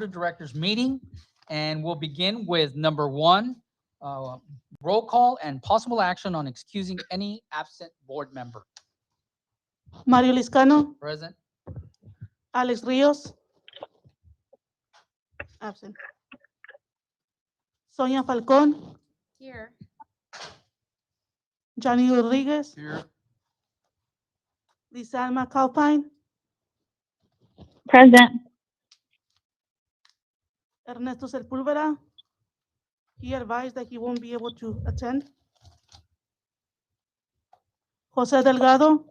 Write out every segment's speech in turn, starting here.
of Directors meeting, and we'll begin with number one, roll call and possible action on excusing any absent board member. Mario Liscano, Present. Alex Rios. Absent. Sonia Falcón, Here. Johnny Rodriguez, Here. Lisalma Calpine, Present. Ernesto Sepúlveda. He advised that he won't be able to attend. Jose Delgado.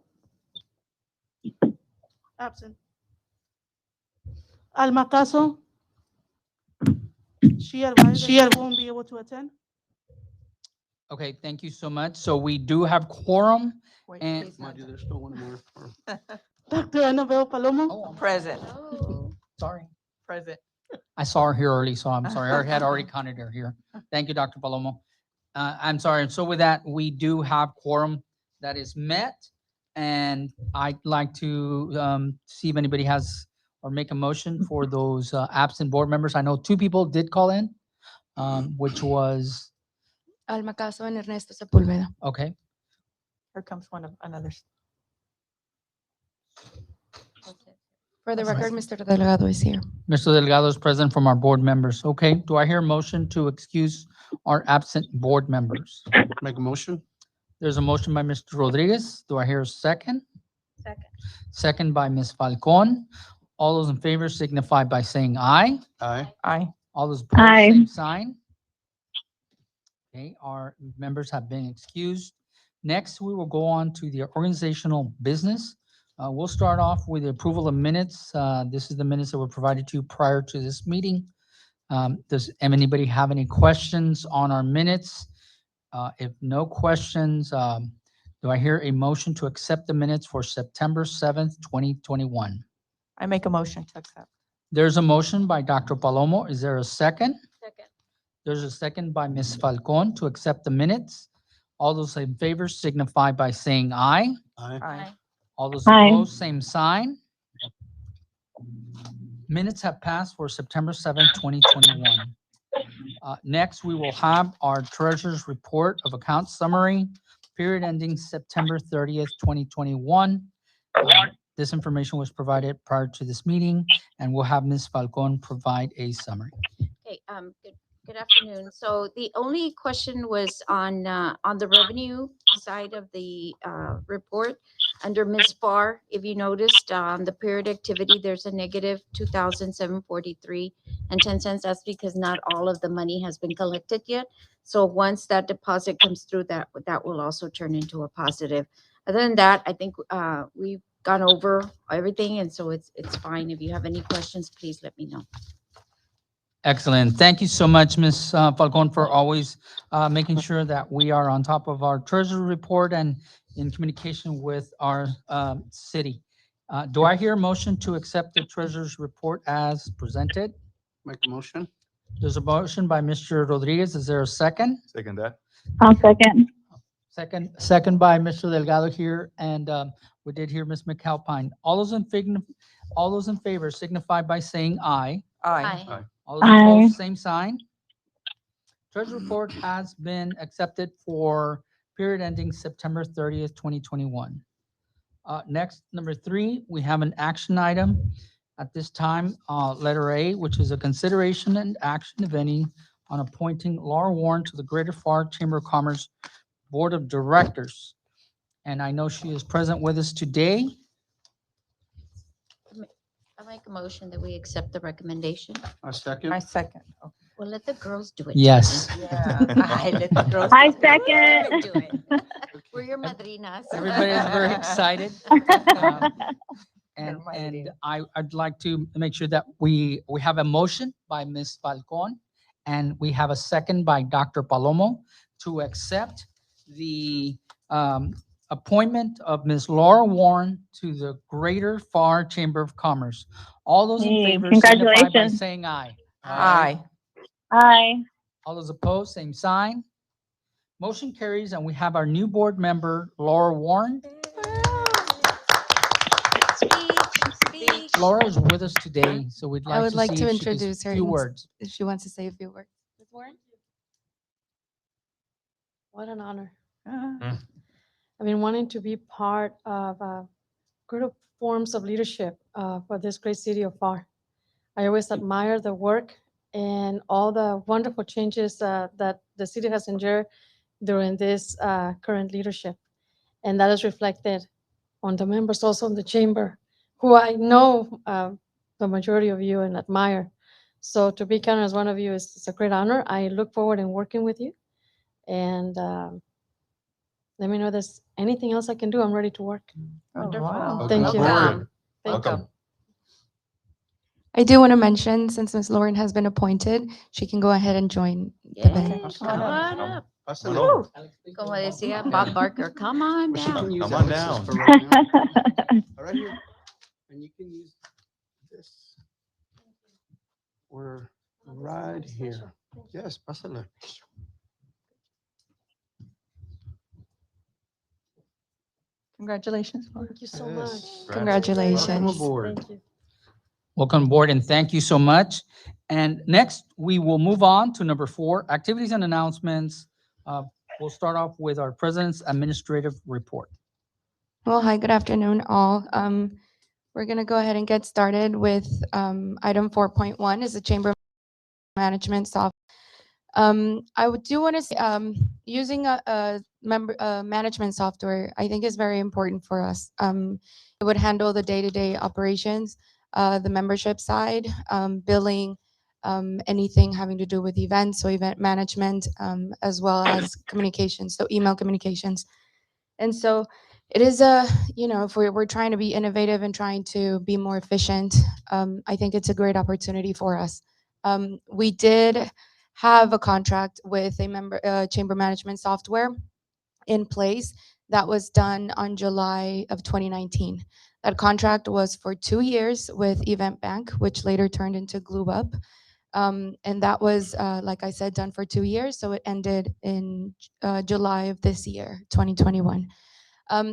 Absent. Alma Caso. She advised that she won't be able to attend. Okay, thank you so much. So we do have quorum. Wait, And- he's not- There's still one more. Dr. Annabelle Palomo. Oh, I'm Present. sorry. Present. I saw her here early, so I'm sorry. I had already counted her here. Thank you, Dr. Palomo. I'm sorry. So with that, we do have quorum that is met. And I'd like to see if anybody has or make a motion for those absent board members. I know two people did call in, which was, Alma Caso and Ernesto Sepúlveda. okay. Here comes one of another. For the That's record, nice. Mr. Delgado is here. Mr. Delgado is present from our board members. Okay, do I hear a motion to excuse our absent board members? Make a motion? There's a motion by Mr. Rodriguez. Do I hear a second? Second. Second by Ms. Falcon. All those in favor signify by saying aye. Aye. Aye. All those opposed, Aye. same sign. Okay, our members have been excused. Next, we will go on to the organizational business. We'll start off with the approval of minutes. This is the minutes that were provided to you prior to this meeting. Does anybody have any questions on our minutes? If no questions, do I hear a motion to accept the minutes for September 7th, 2021? I make a motion to accept. There's a motion by Dr. Palomo. Is there a second? Second. There's a second by Ms. Falcon to accept the minutes. All those in favor signify by saying aye. Aye. Aye. All those Aye. opposed, same sign. Minutes have passed for September 7th, 2021. Next, we will have our treasurer's report of account summary, period ending September 30th, 2021. This information was provided prior to this meeting, and we'll have Ms. Falcon provide a summary. Okay, good afternoon. So the only question was on the revenue side of the report. Under Ms. Pharr, if you noticed, on the period activity, there's a negative 2,743.10. That's because not all of the money has been collected yet. So once that deposit comes through, that will also turn into a positive. Other than that, I think we've gone over everything, and so it's fine. If you have any questions, please let me know. Excellent. Thank you so much, Ms. Falcon, for always making sure that we are on top of our treasury report and in communication with our city. Do I hear a motion to accept the treasurer's report as presented? Make a motion? There's a motion by Mr. Rodriguez. Is there a second? Second that. I'll second. Second by Mr. Delgado here, and we did hear Ms. McAlpine. All those in favor signify by saying aye. Aye. All those opposed, same sign. Treasury report has been accepted for period ending September 30th, 2021. Next, number 3, we have an action item at this time, letter A, which is a consideration and action, if any, on appointing Laura Warren to the Greater Pharr Chamber of Commerce Board of Directors. And I know she is present with us today. I make a motion that we accept the recommendation. A second? I second. Okay. Well, let the girls do it. Yes. Yeah. I let the girls I do it. second. Do it. We're your madrinas. Everybody is very excited. And They're my dear. I'd like to make sure that we have a motion by Ms. Falcon, and we have a second by Dr. Palomo to accept the appointment of Ms. Laura Warren to the Greater Pharr Chamber of Commerce. All those in Hey, favor signify by congratulations. saying aye. Aye. Aye. All those opposed, same sign. Motion carries, and we have our new board member, Laura Warren. Speech. Laura is with us today, so we'd I like would to like see to if she could introduce her few and words. if she wants to say a few words. Ms. Warren? What an honor. Ah. I've been wanting to be part of a group of forms of leadership for this great city of Pharr. I always admire the work and all the wonderful changes that the city has endured during this current leadership. And that is reflected on the members also in the chamber, who I know the majority of you and admire. So to be counted as one of you is a great honor. I look forward in working with you. And let me know if there's anything else I can do. I'm ready to work. Wonderful. Wow. Thank you. Welcome. Thank Welcome. I do want to mention, since Ms. Lauren has been appointed, she can go ahead and join the minute. Yes, come on up. Pásale. Woo. Como decía Bob Barker, come on Well, she can down. use Come that on recess down. for right now. All right here. And you can use this. We're right here. Yes, pásale. Congratulations. Laura. Thank you so much. Yes. Congratulations. Welcome aboard. Thank you. Welcome aboard and thank you so much. And next, we will move on to number 4, activities and announcements. We'll start off with our president's administrative report. Well, hi, good afternoon, all. We're going to go ahead and get started with item 4.1 is the Chamber Management Software. I do want to say, using a management software, I think is very important for us. It would handle the day-to-day operations, the membership side, billing, anything having to do with events, so event management, as well as communications, so email communications. And so it is if we're trying to be innovative and trying to be more efficient, I think it's a great opportunity for us. We did have a contract with a chamber management software in place that was done on July of 2019. That contract was for 2 years with Event Bank, which later turned into GlueUp. And that was, like I said, done for 2 years. So it ended in July of this year, 2021.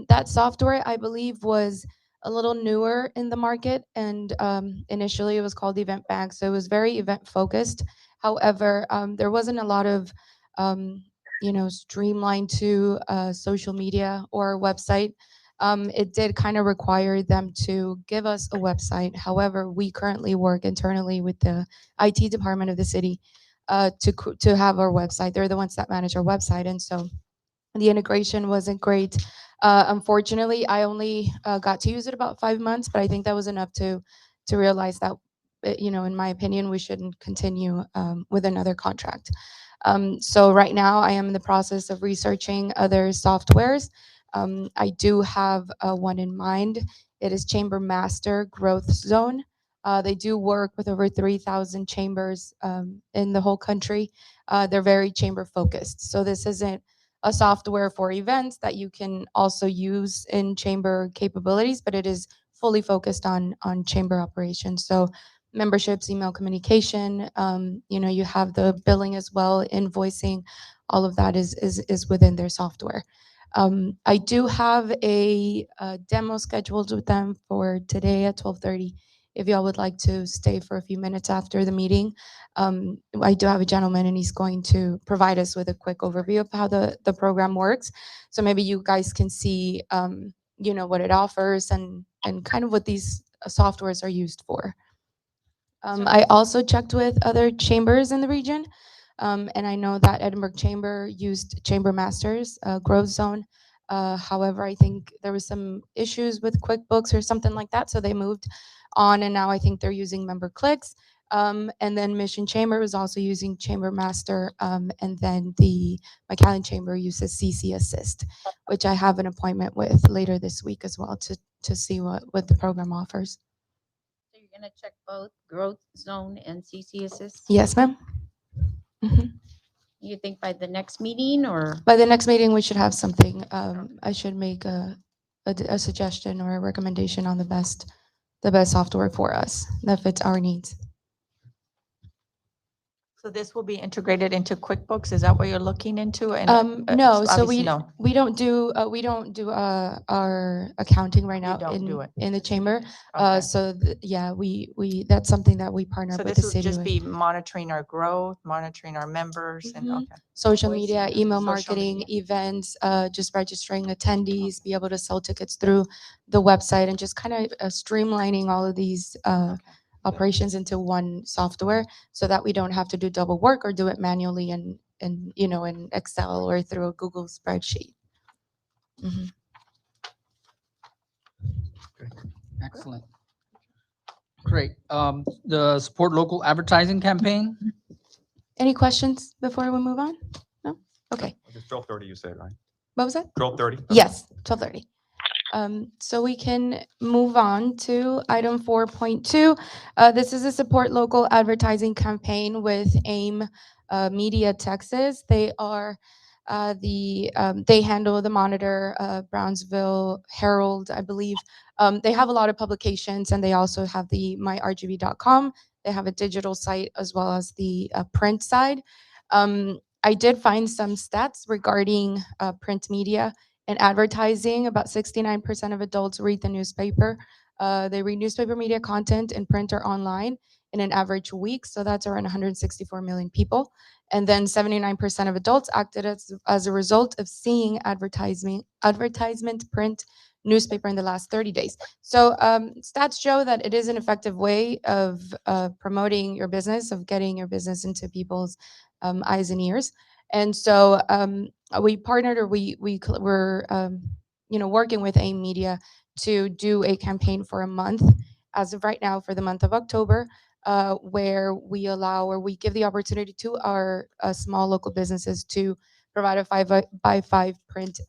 That software, I believe, was a little newer in the market, and initially it was called Event Bank, so it was very event focused. However, there wasn't a lot of streamlined to social media or website. It did kind of require them to give us a website. However, we currently work internally with the IT department of the city to have our website. They're the ones that manage our website, and so the integration wasn't great. Unfortunately, I only got to use it about 5 months, but I think that was enough to realize that, in my opinion, we shouldn't continue with another contract. So right now, I am in the process of researching other softwares. I do have one in mind. It is Chamber Master Growth Zone. They do work with over 3,000 chambers in the whole country. They're very chamber focused. So this isn't a software for events that you can also use in chamber capabilities, but it is fully focused on chamber operations. So memberships, email communication, you have the billing as well, invoicing, all of that is within their software. I do have a demo scheduled with them for today at 12:30. If y'all would like to stay for a few minutes after the meeting, I do have a gentleman and he's going to provide us with a quick overview of how the program works. So maybe you guys can see, what it offers and kind of what these softwares are used for. I also checked with other chambers in the region, and I know that Edinburgh Chamber used Chamber Masters, Growth Zone. However, I think there was some issues with QuickBooks or something like that, so they moved on, and now I think they're using MemberClicks. And then Mission Chamber was also using Chamber Master, and then the McAllen Chamber uses CC Assist, which I have an appointment with later this week as well to see what the program offers. So you're gonna check both Growth Zone and CC Assist? Yes, ma'am. Mhm. You think by the next meeting or? By the next meeting, we should have something. I should make a suggestion or a recommendation on the best software for us that fits our needs. So this will be integrated into QuickBooks? Is that what you're looking into? And No, so obviously, no. we don't do our accounting right You now don't do it. in the chamber. Okay. So yeah, we that's something that we partner So with the this will city just with. be monitoring our growth, monitoring our members and Mhm. okay. Social Voice media, and email social marketing, media. events, just registering attendees, be able to sell tickets through the website, and just kind of streamlining all of these Okay. operations into one software so that we don't have to do double work or do it manually in in Excel or through a Google spreadsheet. Mhm. Excellent. Great. The support local advertising campaign. Any questions before we move on? No? Okay. It's 12:30, you said, right? What was that? 12:30? Yes, 12:30. So we can move on to item 4.2. This is a support local advertising campaign with AIM Media Texas. They are they handle the Monitor, Brownsville Herald, I believe. They have a lot of publications, and they also have the myrgb.com. They have a digital site as well as the print side. I did find some stats regarding print media and advertising. About 69% of adults read the newspaper. They read newspaper media content in print or online in an average week. So that's around 164 million people. And then 79% of adults acted as a result of seeing advertisement print newspaper in the last 30 days. So stats show that it is an effective way of promoting your business, of getting your business into people's eyes and ears. And so we partnered, or were working with AIM Media to do a campaign for a month, as of right now, for the month of October, where we allow, or we give the opportunity to our small local businesses to provide a 5x5 print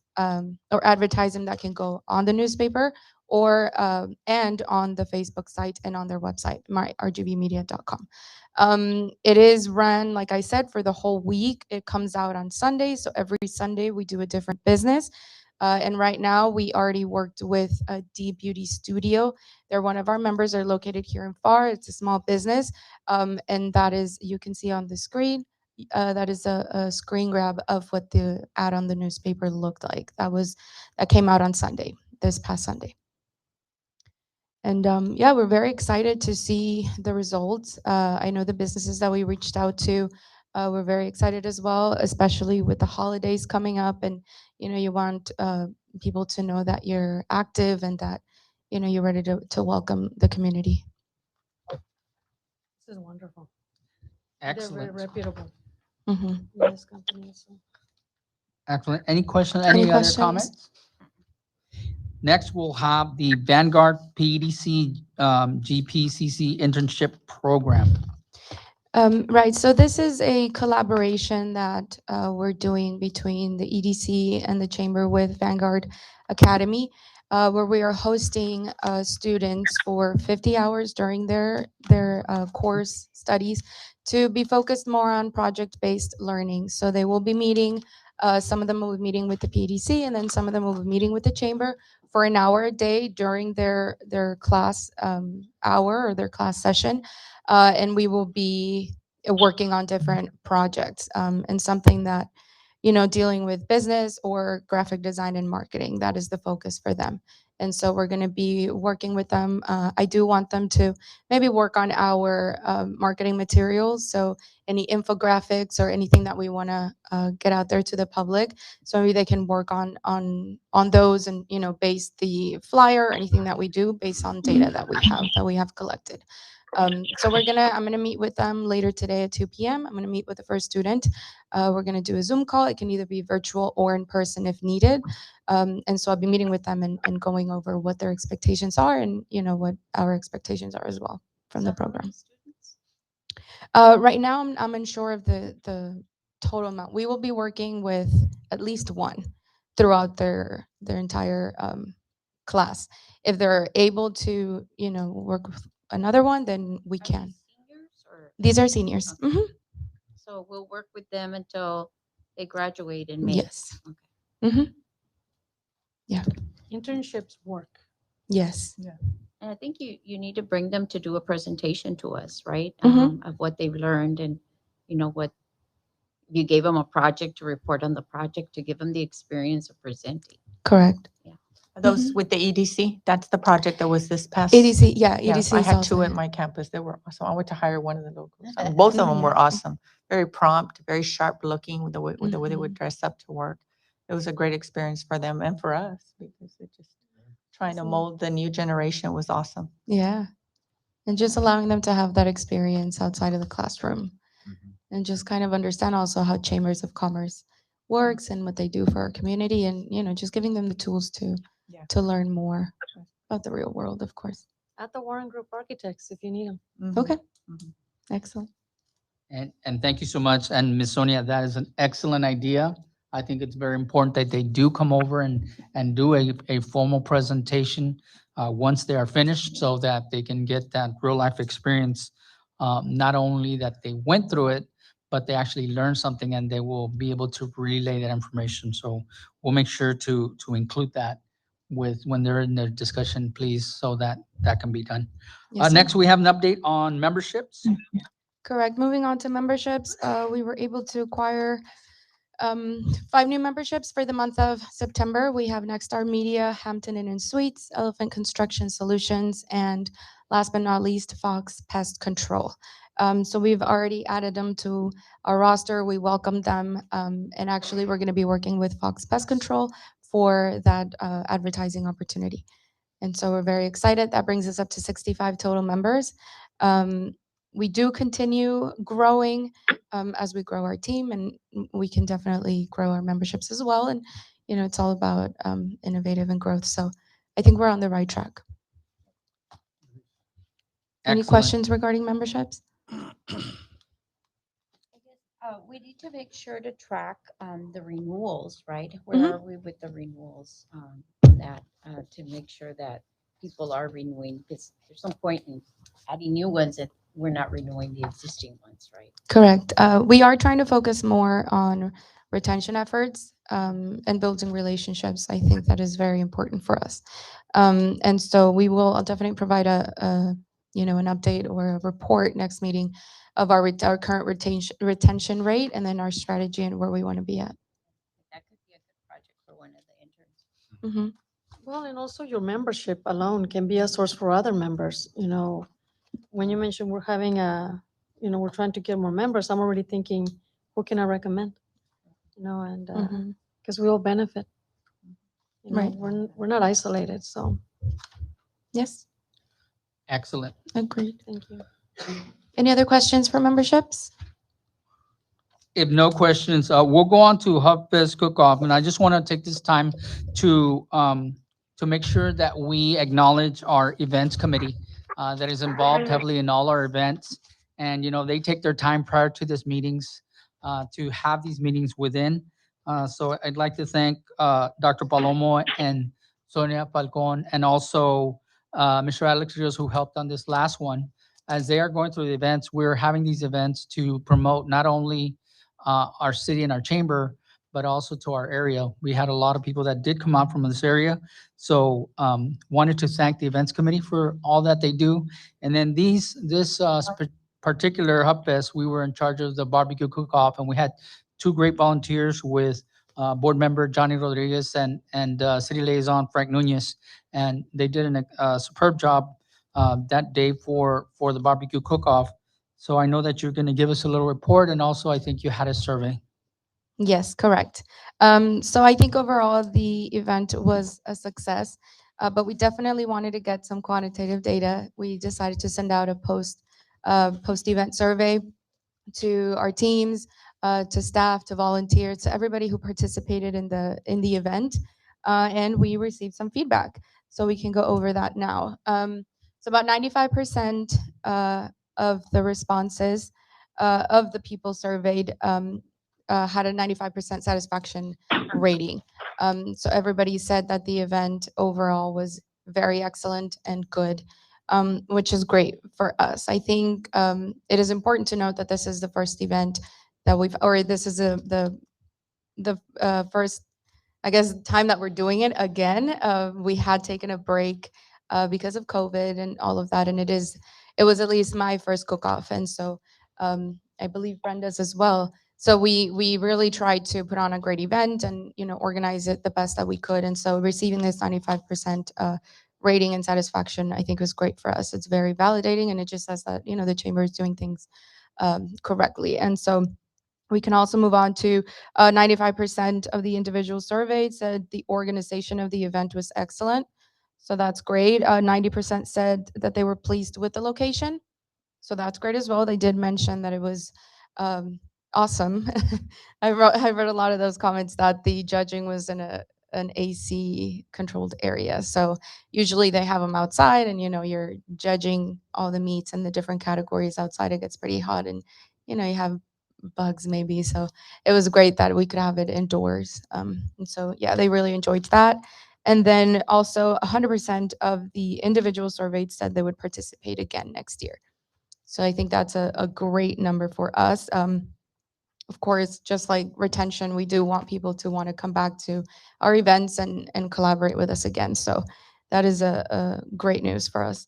or advertisement that can go on the newspaper or and on the Facebook site and on their website, myrgbmedia.com. It is run, like I said, for the whole week. It comes out on Sunday, so every Sunday we do a different business. And right now we already worked with a D Beauty Studio. They're one of our members. They're located here in Pharr. It's a small business, and that is, you can see on the screen. That is a screen grab of what the ad on the newspaper looked like. That came out on Sunday, this past Sunday. And yeah, we're very excited to see the results. I know the businesses that we reached out to were very excited as well, especially with the holidays coming up. And you want people to know that you're active and that you're ready to welcome the community. This is wonderful. They're very Excellent. reputable. Mhm. Yes, companies. So. Excellent. Any questions? Any Any other questions? comments? Next, we'll have the Vanguard PEDC GPCC Internship Program. Right. So this is a collaboration that we're doing between the EDC and the Chamber with Vanguard Academy, where we are hosting students for 50 hours during their course studies to be focused more on project-based learning. So they will be meeting, some of them will be meeting with the PEDC, and then some of them will be meeting with the Chamber for an hour a day during their class hour or their class session. And we will be working on different projects and something that, dealing with business or graphic design and marketing, that is the focus for them. And so we're going to be working with them. I do want them to maybe work on our marketing materials. So any infographics or anything that we want to get out there to the public. So maybe they can work on those and, base the flyer or anything that we do based on data that we have collected. So I'm gonna meet with them later today at 2 p.m. I'm gonna meet with the first student. We're gonna do a Zoom call. It can either be virtual or in person if needed. And so I'll be meeting with them and going over what their expectations are and what our expectations are as well from the program. Right now I'm unsure of the total amount. We will be working with at least one throughout their entire class. If they're able to work with another one, then we can. Seniors or? These are seniors. Okay. Mhm. So we'll work with them until they graduate in May. Yes. Okay. Hmm. Internships work. Yes. And I think you need to bring them to do a presentation to us, right? Mhm. Of what they've learned and what you gave them a project to report on the project, to give them the experience of presenting. Correct. Are those with the EDC? That's the project that was this past. EDC, yeah, Yeah, EDC I is had also, two at yeah. my campus. They were awesome. I went to hire one of the locals. And both of them were awesome. Very prompt, very sharp looking with the way they would dress up to work. It was a great experience for them and for us because it just trying to mold the new generation was awesome. Yeah. And just allowing them to have that experience outside of the classroom and just kind of understand also how chambers of commerce works and what they do for our community and, just giving them the tools Yeah. to learn more about the real world, of course. At the Warren Group Architects, if you need them. Mhm. Okay. Mhm. Excellent. And thank you so much. And Ms. Sonia, that is an excellent idea. I think it's very important that they do come over and do a formal presentation once they are finished so that they can get that real life experience. Not only that they went through it, but they actually learned something and they will be able to relay that information. So we'll make sure to include that with when they're in their discussion, please, so that that can be done. Yes, sir. Next, we have an update on memberships. Correct. Moving on to memberships, we were able to acquire 5 new memberships for the month of September. We have Nexstar Media, Hampton Inn and Suites, Elephant Construction Solutions, and last but not least, Fox Pest Control. So we've already added them to our roster. We welcome them, and actually, we're going to be working with Fox Pest Control for that advertising opportunity. And so we're very excited. That brings us up to 65 total members. We do continue growing as we grow our team, and we can definitely grow our memberships as well. And, it's all about innovative and growth. So I think we're on the right track. Any Excellent. questions regarding memberships? We need to make sure to track the renewals, right? Where are we with the renewals on that to make sure that people are renewing? Because there's some point in adding new ones if we're not renewing the existing ones, right? Correct. We are trying to focus more on retention efforts and building relationships. I think that is very important for us. And so we will I'll definitely provide an update or a report next meeting of our current retention rate and then our strategy and where we want to be at. That could be a good project for one of the interns. Mhm. Well, and also your membership alone can be a source for other members, When you mentioned we're having we're trying to get more members, I'm already thinking, who can I recommend? And Mhm. because we all benefit. Right. We're not isolated, so Yes, Excellent. agreed. thank you. Any other questions for memberships? If no questions, we'll go on to Hub Fest Cook-Off, and I just want to take this time to make sure that we acknowledge our events committee that is involved heavily in all our events. And, they take their time prior to these meetings to have these meetings within. So I'd like to thank Dr. Palomo and Sonia Falcon, and also Mr. Alex Rios, who helped on this last one. As they are going through the events, we're having these events to promote not only our city and our chamber, but also to our area. We had a lot of people that did come out from this area. So wanted to thank the events committee for all that they do. And then this particular Hub Fest, we were in charge of the barbecue cook-off, and we had 2 great volunteers with board member Johnny Rodriguez and city liaison Frank Nunez. And they did a superb job that day for the barbecue cook-off. So I know that you're going to give us a little report, and also I think you had a survey. Yes, correct. So I think overall the event was a success, but we definitely wanted to get some quantitative data. We decided to send out a post-event survey to our teams, to staff, to volunteers, to everybody who participated in the event, and we received some feedback. So we can go over that now. So about 95% of the responses of the people surveyed had a 95% satisfaction rating. So everybody said that the event overall was very excellent and good, which is great for us. I think it is important to note that this is the first event that this is the first, I guess, time that we're doing it again. We had taken a break because of COVID and all of that, and it was at least my first cook-off, and so I believe Brenda's as well. So we really tried to put on a great event and, organize it the best that we could. And so receiving this 95% rating and satisfaction, I think was great for us. It's very validating, and it just says that, the chamber is doing things correctly. And so we can also move on to 95% of the individual surveyed said the organization of the event was excellent. So that's great. 90% said that they were pleased with the location. So that's great as well. They did mention that it was awesome. I read a lot of those comments that the judging was in an AC controlled area. So usually they have them outside, and you're judging all the meats and the different categories outside. It gets pretty hot, and you have bugs maybe. So it was great that we could have it indoors. And so yeah, they really enjoyed that. And then also 100% of the individual surveyed said they would participate again next year. So I think that's a great number for us. Of course, just like retention, we do want people to want to come back to our events and collaborate with us again. So that is a great news for us.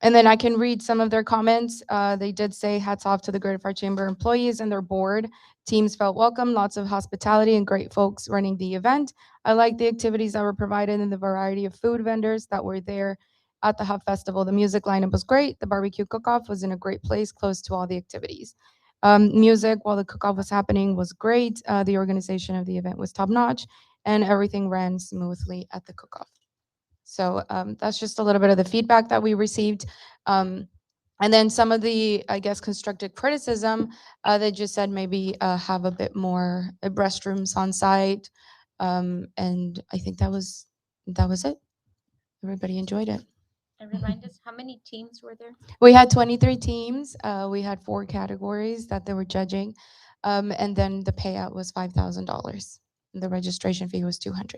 And then I can read some of their comments. They did say hats off to the Greater Pharr Chamber employees and their board. Teams felt welcome, lots of hospitality and great folks running the event. I like the activities that were provided and the variety of food vendors that were there at the Hub Festival. The music lineup was great. The barbecue cook-off was in a great place close to all the activities. Music while the cook-off was happening was great. The organization of the event was top-notch, and everything ran smoothly at the cook-off. So that's just a little bit of the feedback that we received. And then some of the, I guess, constructive criticism, they just said maybe have a bit more restrooms on site. And I think that was it. Everybody enjoyed it. And remind us, how many teams were there? We had 23 teams. We had 4 categories that they were judging. And then the payout was $5,000. The registration fee was $200.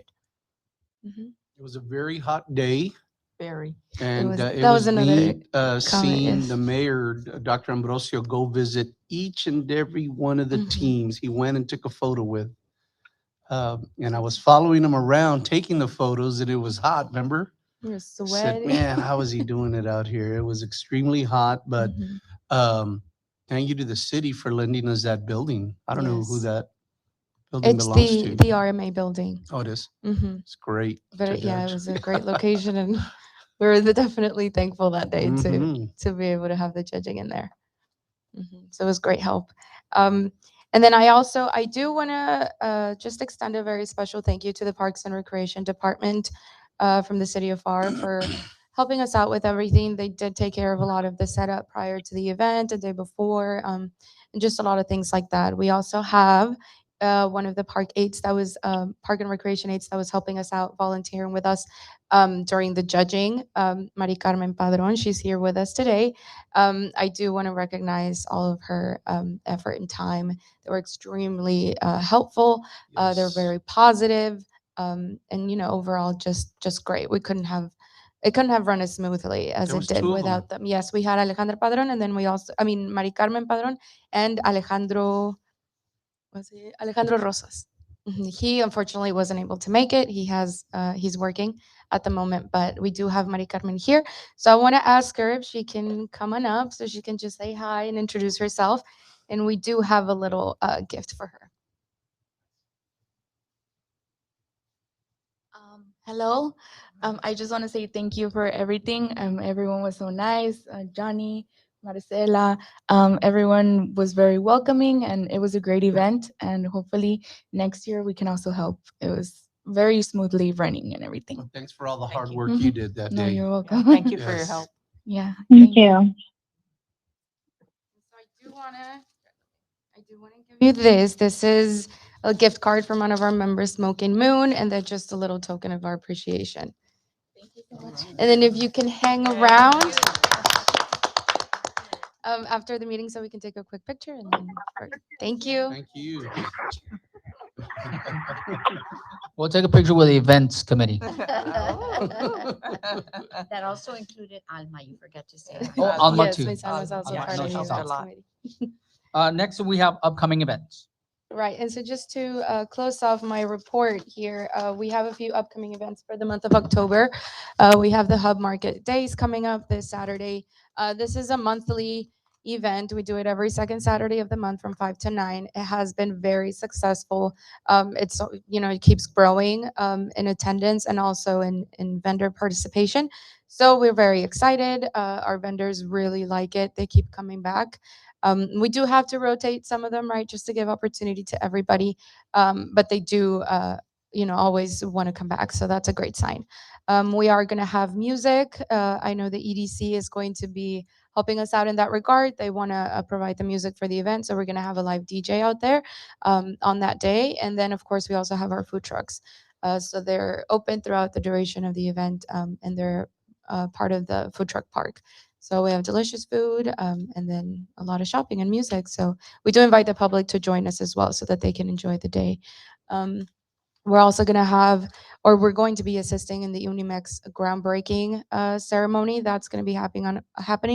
It was a very hot day, Very. and was- it that was was another neat comment, seeing yes. the mayor, Dr. Ambrosio, go visit each and every one of the Mhm. teams he went and took a photo with. And I was following him around, taking the photos, and it was hot, remember? You're I said, sweaty. man, how is he doing it out here? It was extremely hot, but Mhm. thank you to the city for lending us that building. I don't know who Yes. that building It's belongs the to. the RMA building. Oh, it is. Hmm It's great. But to yeah, it judge. was a great location, and we were definitely thankful that day Mhm. to be able to have the judging in there. So it was great help. And then I do want to just extend a very special thank you to the Parks and Recreation Department from the city of Pharr for helping us out with everything. They did take care of a lot of the setup prior to the event, the day before, and just a lot of things like that. We also have one of the park aides that was park and recreation aides that was helping us out, volunteering with us during the judging. Mari Carmen Padron, she's here with us today. I do want to recognize all of her effort and time. They were extremely helpful. They're Yes. very positive, and overall just great. It couldn't have run as smoothly as There it was did 2 of without them. them. Yes, we had Alejandra Padron, and then Mari Carmen Padron and Alejandro. Was it Alejandro Rosas? He unfortunately wasn't able to make it. He's working at the moment, but we do have Mari Carmen here. So I want to ask her if she can come on up so she can just say hi and introduce herself. And we do have a little gift for her. Hello. I just want to say thank you for everything. Everyone was so nice. Johnny, Maricela, everyone was very welcoming, and it was a great event. And hopefully next year we can also help. It was very smoothly running and everything. Well, thanks for all the Thank hard you. work Mhm. you did that No, day. you're Yeah, welcome. thank you for your Yes. help. Yeah. Thank you. So I do want to give you this. This is a gift card from one of our members, Smoking Moon, and that's just a little token of our appreciation. Thank you so much. And then if you can hang around after the meeting so we can take a quick picture. And then, thank you. Thank you. We'll take a picture with the events committee. That also included Alma, you forgot to say. Oh, Alma Yes, too. my son was also Yeah, part she of the helped a events lot. committee. Next, we have upcoming events. Right, and so just to close off my report here, we have a few upcoming events for the month of October. We have the Hub Market Days coming up this Saturday. This is a monthly event. We do it every second Saturday of the month from 5 to 9. It has been very successful. It's, it keeps growing in attendance and also in vendor participation. So we're very excited. Our vendors really like it. They keep coming back. We do have to rotate some of them, right, just to give opportunity to everybody. But they do, always want to come back. So that's a great sign. We are going to have music. I know the EDC is going to be helping us out in that regard. They want to provide the music for the event. So we're going to have a live DJ out there on that day. And then, of course, we also have our food trucks. So they're open throughout the duration of the event, and they're part of the food truck park. So we have delicious food, and then a lot of shopping and music. So we do invite the public to join us as well so that they can enjoy the day. We're also going to have, or we're going to be assisting in the Unimex groundbreaking ceremony. That's going to be happening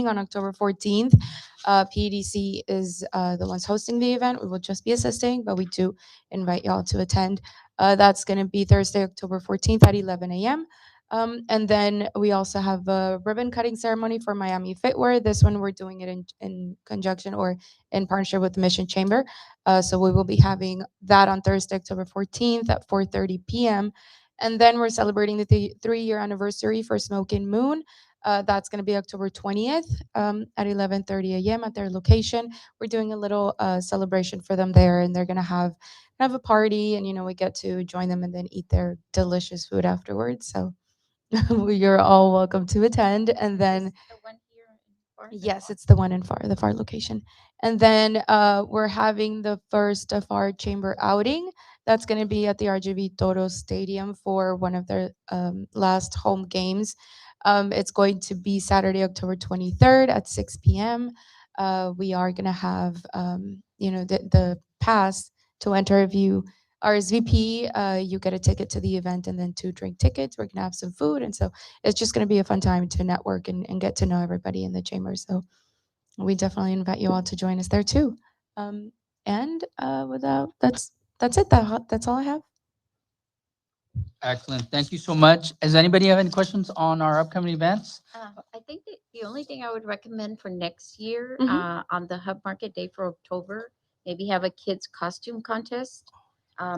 on October 14th. PDC is the ones hosting the event. We will just be assisting, but we do invite y'all to attend. That's going to be Thursday, October 14th at 11 a.m. And then we also have a ribbon cutting ceremony for Miami Fitwear. This one we're doing it in conjunction or in partnership with the Mission Chamber. So we will be having that on Thursday, October 14th at 4:30 p.m. And then we're celebrating the 3-year anniversary for Smoking Moon. That's going to be October 20th at 11:30 a.m. at their location. We're doing a little celebration for them there, and they're going to have a party, and we get to join them and then eat their delicious food afterwards. So you're all welcome to attend. And then The one here in Pharr? yes, it's the one in Pharr, the Pharr location. And then we're having the first Pharr Chamber outing. That's going to be at the RGV Toros Stadium for one of their last home games. It's going to be Saturday, October 23rd at 6 p.m. We are going to have, the pass to enter. If you RSVP, you get a ticket to the event and then 2 drink tickets. We're going to have some food. And so it's just going to be a fun time to network and get to know everybody in the chamber. So we definitely invite you all to join us there too. And that's it. That's all I have. Excellent. Thank you so much. Does anybody have any questions on our upcoming events? I think the only thing I would recommend for next year, Mhm. on the Hub Market Day for October, maybe have a kids costume contest,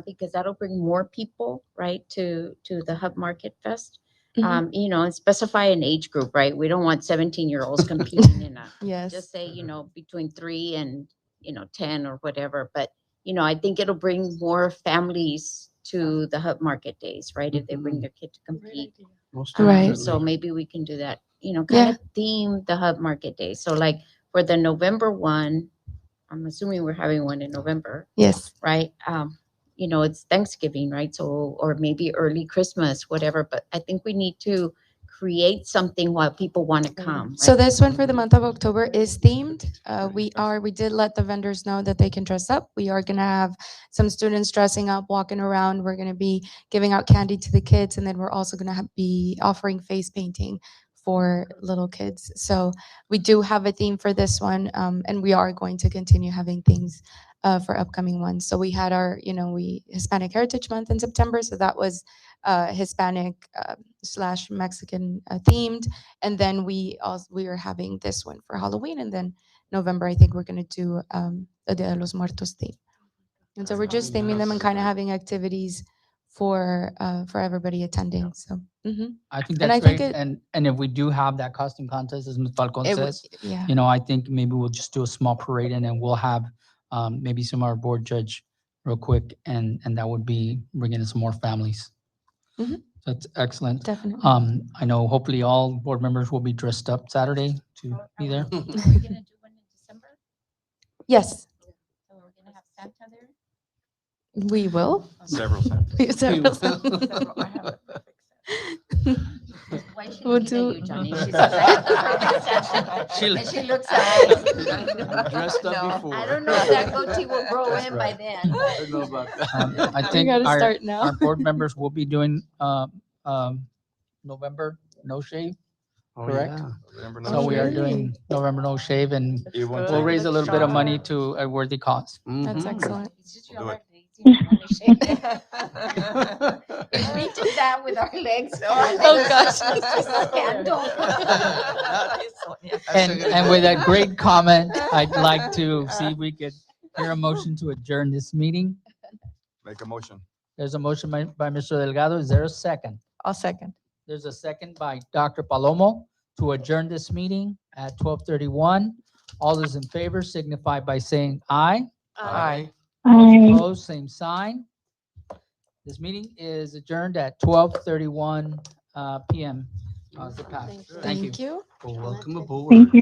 because that'll bring more people, right, to the Hub Market Fest. Mhm. And specify an age group, right? We don't want 17-year-olds competing in a, Yes. just say, between 3 and, 10 or whatever. But, I think it'll bring more families to the Hub Market Days, right? If they bring their kid to compete. Most Right. So definitely. maybe we can do that, kind Yeah. of theme the Hub Market Day. So like for the November one, I'm assuming we're having one in November, Yes. right? It's Thanksgiving, right? So, or maybe early Christmas, whatever. But I think we need to create something while people want to come. So right? this one for the month of October is themed. We did let the vendors know that they can dress up. We are gonna have some students dressing up, walking around. We're gonna be giving out candy to the kids, and then we're also gonna be offering face painting for little kids. So we do have a theme for this one, and we are going to continue having things for upcoming ones. So we had our, Hispanic Heritage Month in September, so that was Hispanic / Mexican themed. And then we are having this one for Halloween, and then November I think we're gonna do the Dia de los Muertos theme. And so we're just theming them and kind of having activities for everybody attending. So I think And that's I think great. it- And if we do have that costume contest, as Ms. Falcon it would, says, yeah. I think maybe we'll just do a small parade and then we'll have maybe some of our board judge real quick, and that would be bringing in some more families. Mhm. That's excellent. Definitely. I know hopefully all board members will be dressed up Saturday to be there. Are we gonna do one in December? Yes, So we're gonna have Santa there? we will. Several times. Several I have a perfect Why is she We'll looking at do- you, Johnny? She says, I have the perfect Santa. She- And she looks at me. Dressed up No, before. I don't know if that goatee will grow That's in by right. then. I don't know about that. I We think gotta our, start now. our board members will be doing November no shave. Oh, Correct. yeah. Remember So we are really? doing November no shave, and You want we'll to- raise a little bit of money Sharp. to a worthy cause. That's Mhm. excellent. It's just We'll do it. You don't wanna shake that. If we did that with our legs. Oh, gosh. Handle. And with that great comment, I'd like to see if we could hear a motion to adjourn this meeting. Make a motion. There's a motion by Mr. Delgado. Is there a second? I'll second. There's a second by Dr. Palomo to adjourn this meeting at 12:31. All those in favor signify by saying aye. Aye. Those opposed, same sign. This meeting is adjourned at 12:31 PM. Thank you. Thank you. Well, welcome aboard. Thank you.